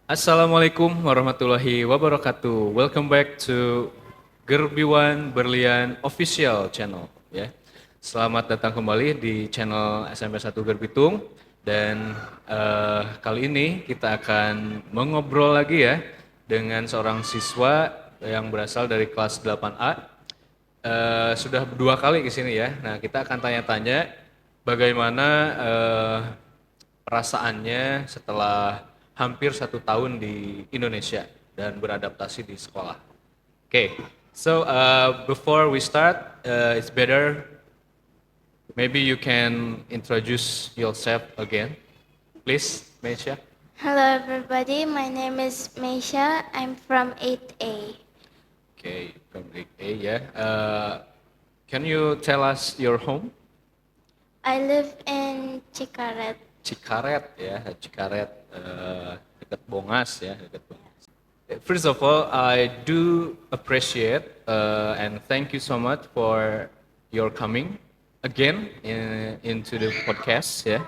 Assalamualaikum warahmatullahi wabarakatuh. Welcome back to Gerbiwan Berlian Official Channel. Ya, selamat datang kembali di channel SMP 1 Gerbitung. Dan kali ini kita akan mengobrol lagi ya dengan seorang siswa yang berasal dari kelas 8A. Sudah dua kali ke sini ya. Nah, kita akan tanya-tanya bagaimana perasaannya setelah hampir 1 tahun di Indonesia dan beradaptasi di sekolah. Okay, so before we start, it's better maybe you can introduce yourself again, please, Meisha. Hello everybody, my name is Meisha. I'm from 8A. Okay, from A, yeah. Can you tell us your home? I live in Cikaret. Cikaret ya, Cikaret dekat Bongas ya, dekat Bongas. First of all, I do appreciate and thank you so much for your coming again into the podcast. Yeah.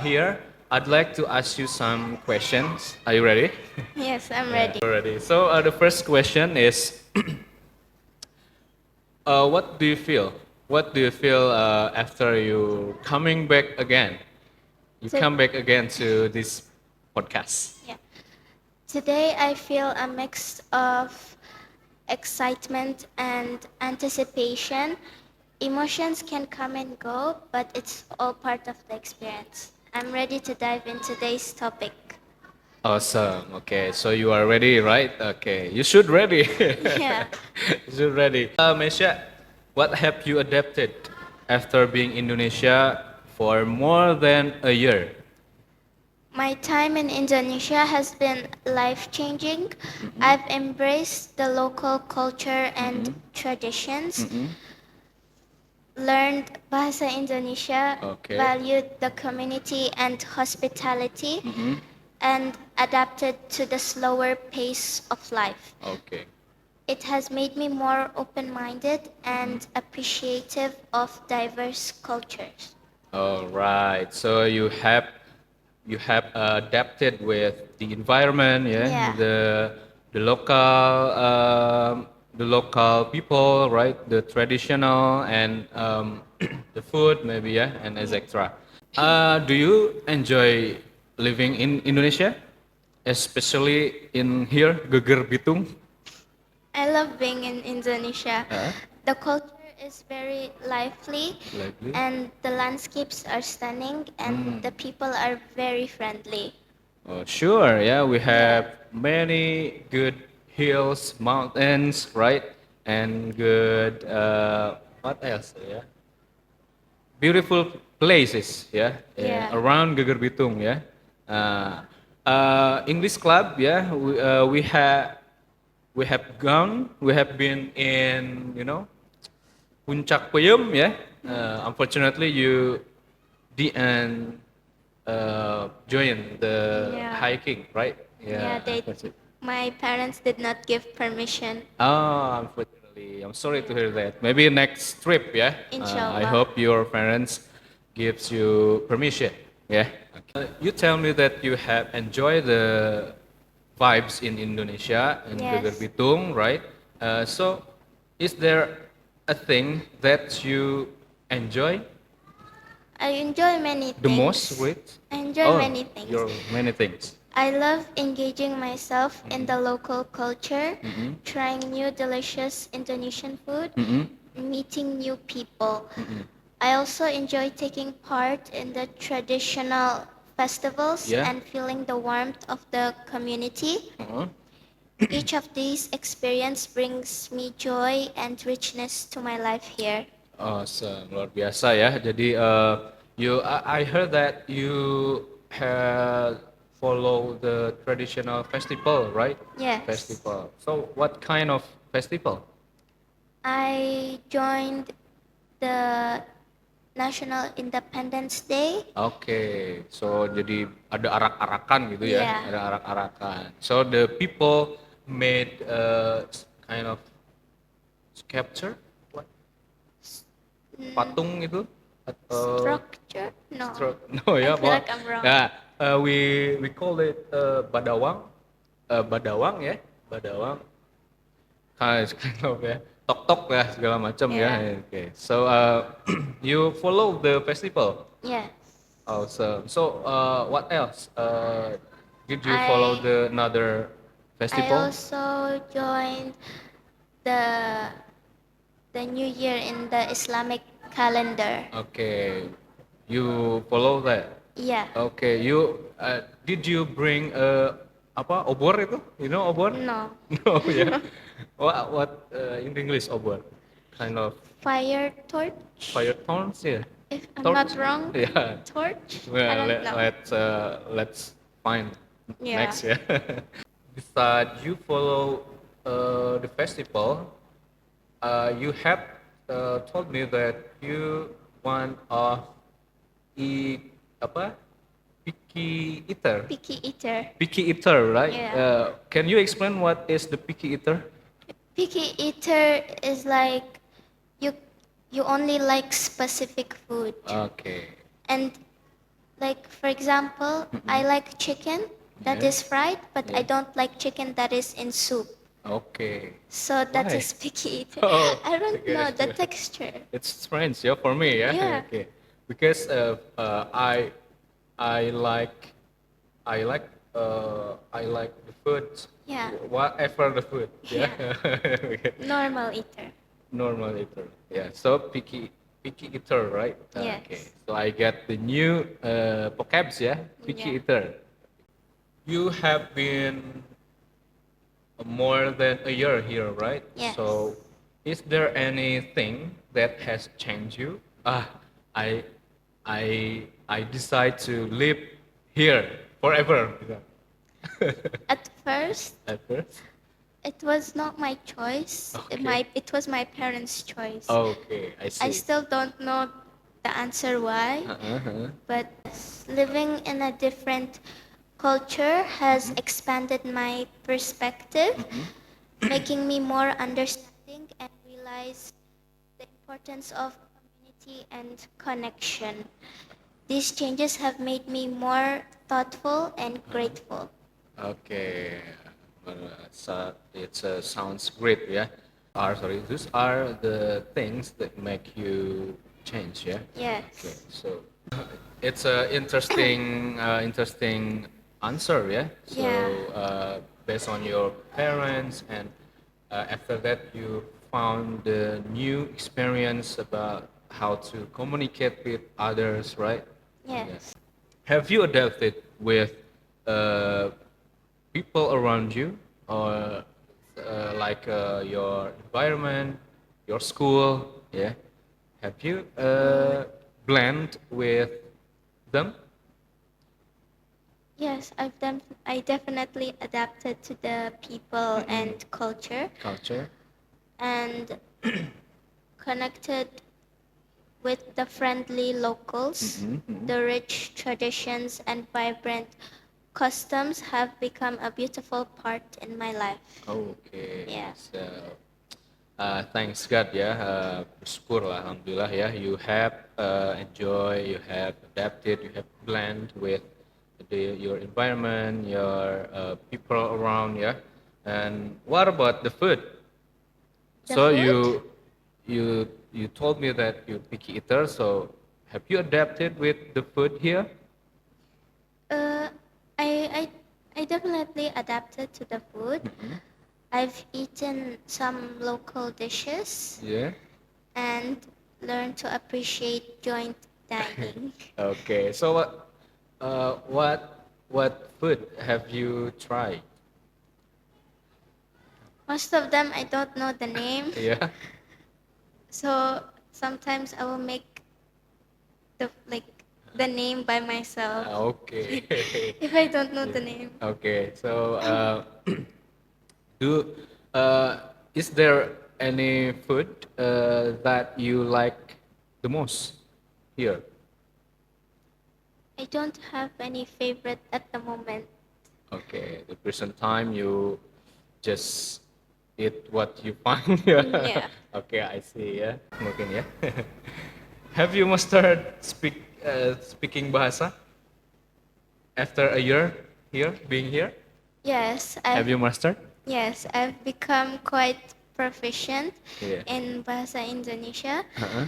Here, I'd like to ask you some questions. Are you ready? Yes, I'm Yeah, ready. we're ready. So the first question is, what do you feel? What do you feel after you coming back again? You So- come back again to this podcast. Yeah. Today I feel a mix of excitement and anticipation. Emotions can come and go, but it's all part of the experience. I'm ready to dive into today's topic. Awesome. Okay, so you are ready, right? Okay, you should ready. Yeah. You should ready. Mesha, what have you adapted after being Indonesia for more than a year? My time in Indonesia has been life changing. I've embraced the local culture and traditions, learned Bahasa Indonesia, Okay. valued the community and hospitality, and adapted to the slower pace of life. Okay. It has made me more open minded and appreciative of diverse cultures. All right. So you have adapted with the environment, yeah, Yeah. the local people, right, the traditional and the food maybe, yeah, and etc. Do you enjoy living in Indonesia, especially in here, Geger Bitung? I love being in Indonesia. Uh, The culture is very lively, Lively. and the landscapes are stunning, and the people are very friendly. Oh, sure, yeah, we have many good hills, mountains, right? And good, what else, yeah? Beautiful places, yeah, Yeah. around Geger Bitung, yeah. English club, yeah, we have been in, Puncak Puyem, yeah. Unfortunately, you didn't join the Yeah. hiking, right? Yeah, my parents did not give permission. Unfortunately, I'm sorry to hear that. Maybe next trip, yeah. I Inshallah. hope your parents gives you permission. Yeah. Okay. You tell me that you have enjoyed the vibes in Indonesia and Yes. Geger Bitung, right? So, is there a thing that you enjoy I enjoy many the things. most with? I enjoy many things. Your many things. I love engaging myself in the local culture, trying new delicious Indonesian food, meeting new people. I also enjoy taking part in the traditional festivals Yeah. and feeling the warmth of the community. Uh-huh. Each of these experience brings me joy and richness to my life here. Awesome, luar biasa ya. Jadi I heard that you had follow the traditional festival, right? Yes. Festival. So what kind of festival? I joined the National Independence Day. Oke, so jadi ada arak-arakan gitu ya, Yeah. ada arak-arakan. So the people made kind of sculpture, what? Patung itu? Atau Structure? No. no I ya, feel like I'm wrong. yeah, we call it badawang, badawang ya, badawang. It's kind of ya, tok-tok ya segala macam ya. Yeah. Okay, so you follow the festival. Yes. Awesome. So what else? Did you follow I the another I festival? also joined the the New Year in the Islamic calendar. Okay, you follow that. Yeah. Okay, you did you bring apa obor itu? You know obor? No. No, yeah. What in English obor? Kind of Fire torch? fire thorns, yeah. If I'm Torch? not wrong. Yeah. Torch? I Well, don't know. let's find Yeah. next, yeah. Besides you follow the festival, you have told me that you one of apa picky eater. Picky eater. Picky eater, right? Yeah. Can you explain what is the picky eater? Picky eater is like you you only like specific food. Okay. And like for example, I like chicken that Yeah. is fried, but I Yeah. don't like chicken that is in soup. Okay. So that Why? is picky eater. Oh, I don't okay. know the texture. It's strange, yeah, for me, yeah. Yeah. Okay. Because I like I like the food, Yeah. whatever the food, yeah. Okay. Normal eater. Normal eater, yeah. So picky eater, right? Yes. Okay. So I get the new vocabs, yeah. Picky Yeah. eater. You have been more than a year here, right? Yes. So, is there anything that has changed you? I, I decide to live here forever. At first, At first. it was not my choice. Okay. It was my parents' choice. Okay, I see. I still don't know the answer why, Uh-huh. but living in a different culture has expanded my perspective, making me more understanding and realize the importance of community and connection. These changes have made me more thoughtful and grateful. Okay, so it sounds great, yeah. These are the things that make you change, yeah. Okay, Yes. so it's a interesting answer, yeah. So Yeah. based on your parents, and after that you found the new experience about how to communicate with others, right? Yes. Have you adapted with uh, people around you, or like your environment, your school? Yeah. Have you blend with them? Yes, I definitely adapted to the people and culture Culture. and connected with the friendly locals. The rich traditions and vibrant customs have become a beautiful part in my life. Okay. Yeah. So, thanks God ya, bersyukur lah, alhamdulillah ya. You have enjoy, you have adapted, you have blend with your environment, your people around ya. And what about the food? The So food? you told me that you're picky eater. So have you adapted with the food here? Uh, I, I, I definitely adapted to the food. I've eaten some local dishes Yeah. and learned to appreciate joint dining. Okay. So what food have you tried? Most of them I don't know the name, Yeah. so sometimes I will make the name by myself Okay. if I don't know the name. Okay. So do is there any food that you like the most here? I don't have any favorite at the moment. Okay. The present time you just eat what you find. Yeah. Yeah. Okay, I see ya. Mungkin ya. Have you mastered speaking bahasa after a year here, being here? Yes, Have you mastered? I've become quite proficient Yeah. in Bahasa Indonesia Uh-huh.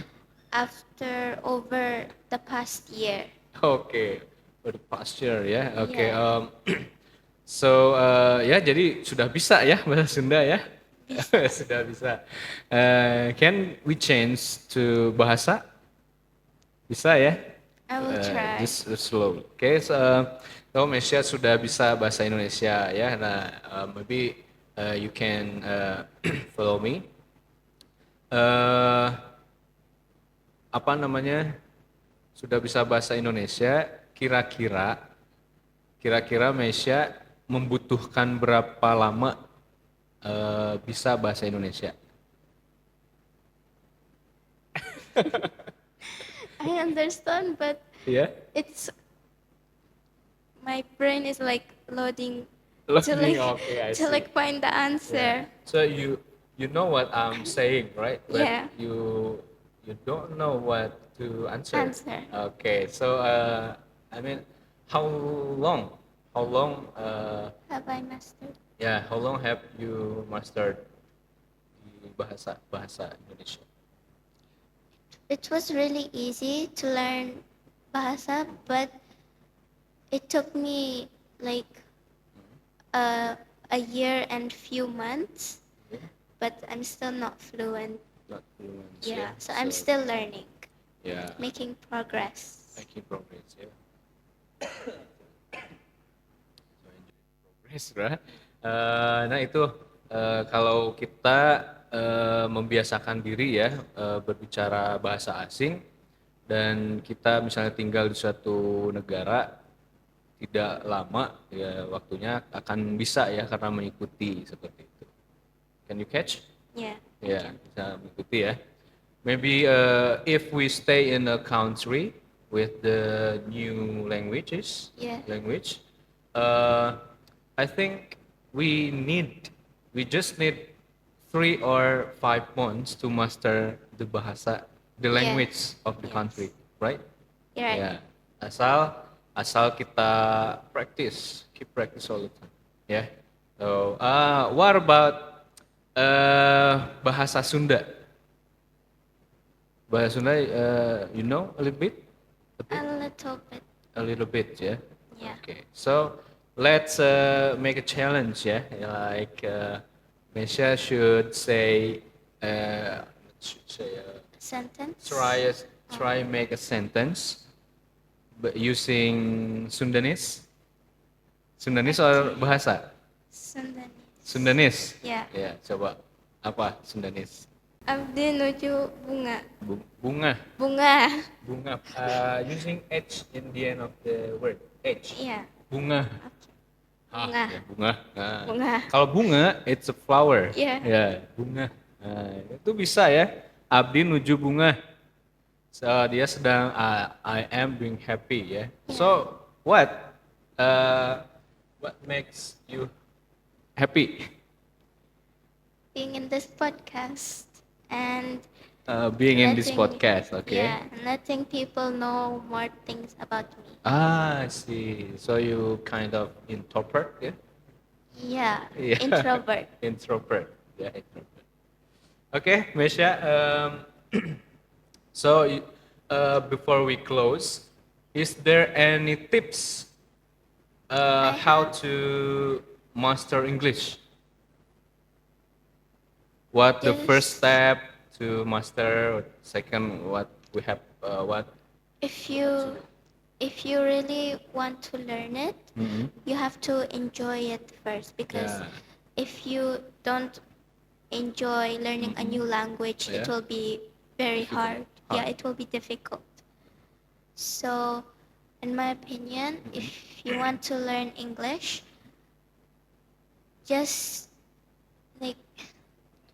after over the past year. Oke, for the past year ya. Oke, Yeah. so ya jadi sudah bisa ya bahasa Sunda ya. Bisa. Sudah bisa. Can we change to bahasa? Bisa ya? I will try. Just slow. Oke, so Mesya sudah bisa bahasa Indonesia ya. Nah, maybe you can follow me. Eh, apa namanya? Sudah bisa bahasa Indonesia. Kira-kira Mesya membutuhkan berapa lama bisa bahasa Indonesia? I understand, but Iya? it's my brain is like loading to Loading, like okay, I to see. like find the answer. So you know what I'm saying, right? But Yeah. you don't know what to answer. Answer. Okay, so I mean, how long? How long? Have I mastered? Yeah, how long have you mastered di bahasa Indonesia? It was really easy to learn Bahasa, but it took me like a year and few months, Yeah, but I'm still not fluent. not fluent. Yeah, so I'm still learning, Yeah, making progress. making progress. Yeah. So enjoy progress, right? Nah itu kalau kita membiasakan diri ya berbicara bahasa asing dan kita misalnya tinggal di suatu negara tidak lama ya waktunya akan bisa ya karena mengikuti seperti itu. Can you catch? Yeah. Ya, bisa mengikuti ya. Maybe if we stay in a country with the new Yeah. language, I think we just need 3 or 5 months to master the bahasa, the Yeah. language of the Yes. country, right? You're right. Ya, asal kita keep practice all the time. Ya. So, what about bahasa Sunda? Bahasa Sunda, you know a little bit? A little bit. A little bit, yeah. Yeah. Okay, so let's make a challenge, yeah. Like Mesha should say, Sentence. try make a sentence, but using Sundanese. Sundanese or bahasa? Sundanese. Sundanese. Yeah. Ya, coba apa Sundanese? Abdi nuju bunga. Bunga. Bunga. Bunga. Using H in the end of the word. H. Yeah. Bunga. Bunga. Ya, bunga. Nah, Bunga. kalau bunga, it's a flower. Yeah. Ya, bunga. Nah, itu bisa ya. Abdi nuju bunga. So, dia sedang I am being happy ya. So, what makes you happy? Being in this podcast and Being in this letting- podcast, okay? Yeah, and letting people know more things about me. I see. So you kind of introvert, yeah? Yeah. Yeah. Introvert. Introvert, yeah, introvert. Okay, Mesha. So before we close, is there any tips how to master English? What the Yes. first step to master? Or second, what we have? What? If you really want to learn it, Mhm. you have to enjoy it first, because Yeah. if you don't enjoy learning a new language, it Yeah. will be very hard. Yeah, it will be difficult. So, in my opinion, if you want to learn English, just like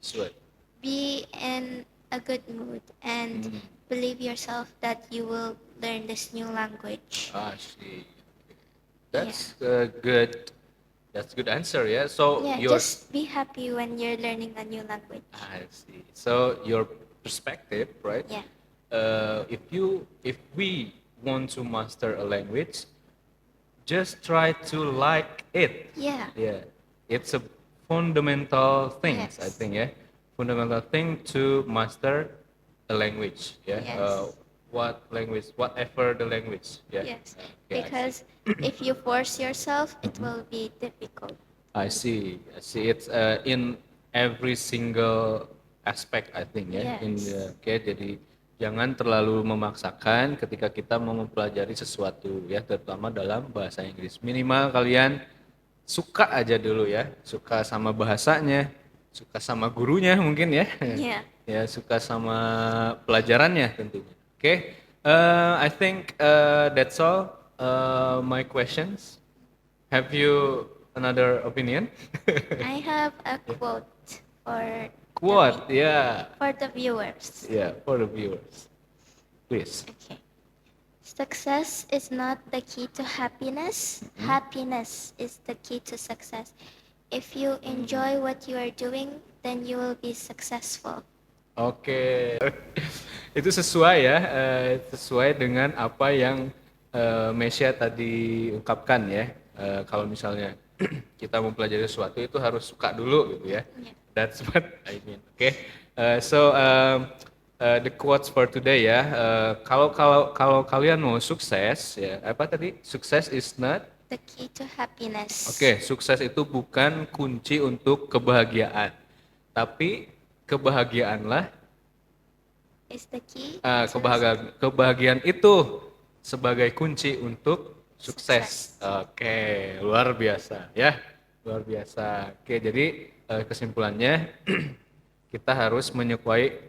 Sweet. be in a good mood and believe yourself that you will learn this new language. I see. That's good. That's a good answer. Yeah. So Yeah, your just be happy when you're learning a new language. I see. So your perspective, right? Yeah. if we want to master a language, just try to like it. Yeah. Yeah, it's a fundamental thing, Yes. I think. Yeah, fundamental thing to master a language. Yeah, Yes. what language, whatever the language. Yeah. Yes. Okay, I see. Because if you force yourself, it will be difficult. I see. I see. It's in every single aspect, I think ya. Yes. Oke, jadi jangan terlalu memaksakan ketika kita mau mempelajari sesuatu ya, terutama dalam bahasa Inggris. Minimal kalian suka aja dulu ya, suka sama bahasanya, suka sama gurunya mungkin ya. Yeah. Ya, suka sama pelajarannya tentunya. Oke, I think that's all my questions. Have you another opinion? I have a quote for Quote, yeah, for the viewers. yeah, for the viewers, please. Okay. Success is not the key to happiness. Happiness is the key to success. If you enjoy what you are doing, then you will be successful. Oke, itu sesuai ya, sesuai dengan apa yang Mesya tadi ungkapkan ya. Kalau misalnya kita mempelajari sesuatu itu harus suka dulu gitu ya. Yeah. That's what I mean. Oke, the quotes for today ya. Kalau kalian mau sukses ya, apa tadi? Sukses is not. The key to happiness. Oke, sukses itu bukan kunci untuk kebahagiaan, tapi kebahagiaanlah. Is the key. Kebahagiaan itu sebagai kunci untuk sukses. Oke, luar biasa ya, luar biasa. Oke, jadi kesimpulannya kita harus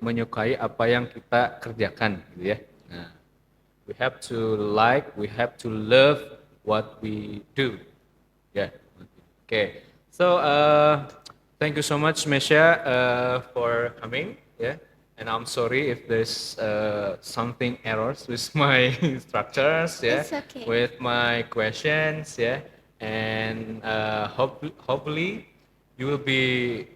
menyukai apa yang kita kerjakan, gitu ya. Nah, we have to like, we have to love what we do. Yeah. Okay. So thank you so much, Mesya, for coming. Yeah. And I'm sorry if there's something errors with my structures. Yeah. It's okay. With my questions. Yeah. And hopefully you will be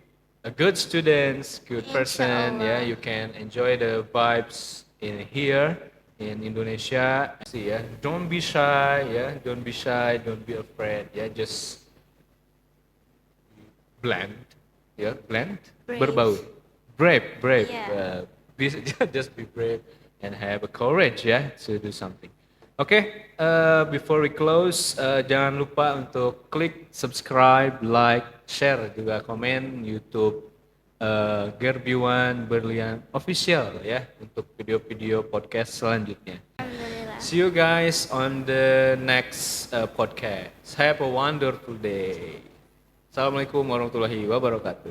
a good student, good person. Yeah. Inshallah. You can enjoy the vibes in here in Indonesia. See, yeah, don't be shy, yeah, don't be shy, don't be afraid, yeah, just blend, yeah, blend, Brave. berbau, brave, Yeah. just be brave and have a courage, yeah, to do something. Oke, before we close, jangan lupa untuk klik subscribe, like, share, juga komen YouTube Gerbiwan Berlian Official ya untuk video-video podcast selanjutnya. Alhamdulillah. See you guys on the next podcast. Have a wonderful day. Assalamualaikum warahmatullahi wabarakatuh.